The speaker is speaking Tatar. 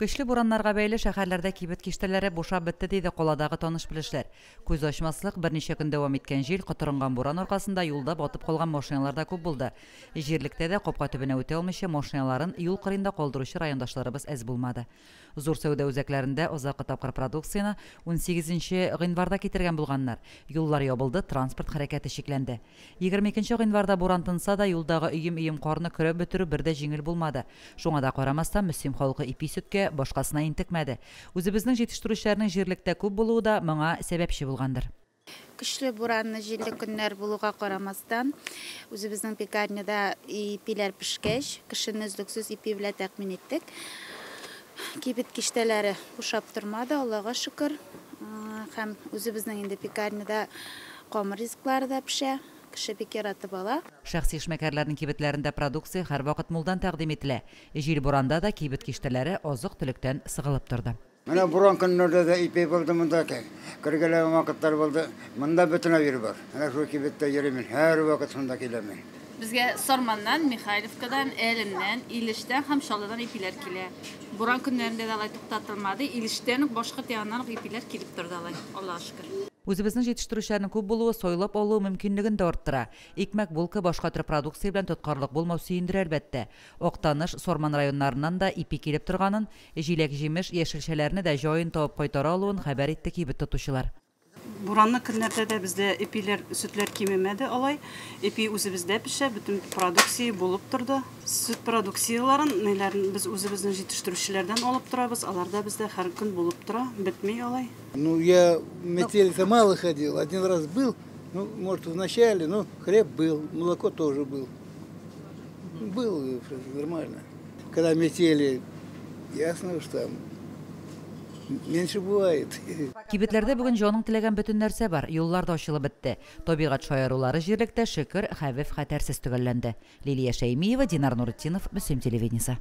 Көчле бураннарга бәйле шәһәрләрдә кибет киштәләре бушап бетте диде коладагы таныш белешләр. Күз ачмаслык берничә көн дәвам иткән җил котырынган буран аркасында юлда батып калган машиналар да күп булды. Җирлектә дә капка төбенә үтә алмыйча машиналарын юл кырыенда калдыручы райондашларыбыз әз булмады. Зур сәүдә үзәкләрендә озакы тапкыр продукцияны 18 гыйнварда китергән булганнар. Юллар ябылды, транспорт хәрәкәте шикләнде. 22 гыйнварда буран тынса да юлдагы өем карны көрәп бетерү бердә җиңел булмады. Шуңа да карамастан мөслим халкы ипи сөткә башкасына интекмәде. Үзебезнең җитештерүчеләрнең җирлектә күп булуы да моңа сәбәпче булгандыр. Көчле буранны, җилле көннәр булуга карамастан, үзебезнең пекарняда ипиләр пешкәч, кешене өздексез ипи белән тәэмин иттек. Кибет киштәләре бушап тормады, Аллага шөкер. Һәм үзебезнең инде пекарняда камыр ризыклары да пешә. Кеше бик яратып ала. Шәхси эшмәкәрләрнең кибетләрендә продукция һәрвакыт мулдан тәкъдим ителә. Җил буранда да кибет киштәләре азык-төлектән сыгылып торды. Менә буран көннәрдә дә ипи булды монда. Кергәләр вакытлар булды. Монда бөтен авыр бар. Менә шул кибеттә йөримин. Һәр вакыт шунда киләмен. Безгә Сарманнан, Михайловкадан, Әлемнән, Илештән һәм Шалыдан ипиләр килә. Буран көннәрендә дә алай туктатылмады. Илештән башка ягыннан ипиләр килеп торды алай. Аллага шөкер. Үзебезнең җитештерүчеләрнең күп булуы сойлап алу мөмкинлеген дә арттыра. Икмәк, булка, башка төр продукция белән тоткарлык булмау сөендерә әлбәттә. Актаныш, Сорман районнарыннан да ипи килеп торганын, җиләк-җимеш, яшелчәләрне дә җаен табып кайтара алуын хәбәр итте кибет тотучылар. Буранны көннәрдә дә бездә ипиләр, сөтләр кимемәде алай. Ипи үзебездә пешә, бөтен продукция булып торды. Сөт продукцияларын без үзебезнең җитештерүчеләрдән алып торабыз. Аларда бездә һәр көн булып тора, бетми алай. Ну, я метель-то мало ходил, один раз был, ну, может, в начале, но хлеб был, молоко тоже был. Было нормально. Когда метели, ясно, что там меньше бывает. Кибетләрдә бүген җаның теләгән бөтен нәрсә бар. Юллар да ачылып бетте. Табигать шаярулары җирлектә шөкер, хәвеф хәтәрсез төгәлләнде. Лилия Шәймиева, Динар Нурытдинов, Мөслим телевидениесе.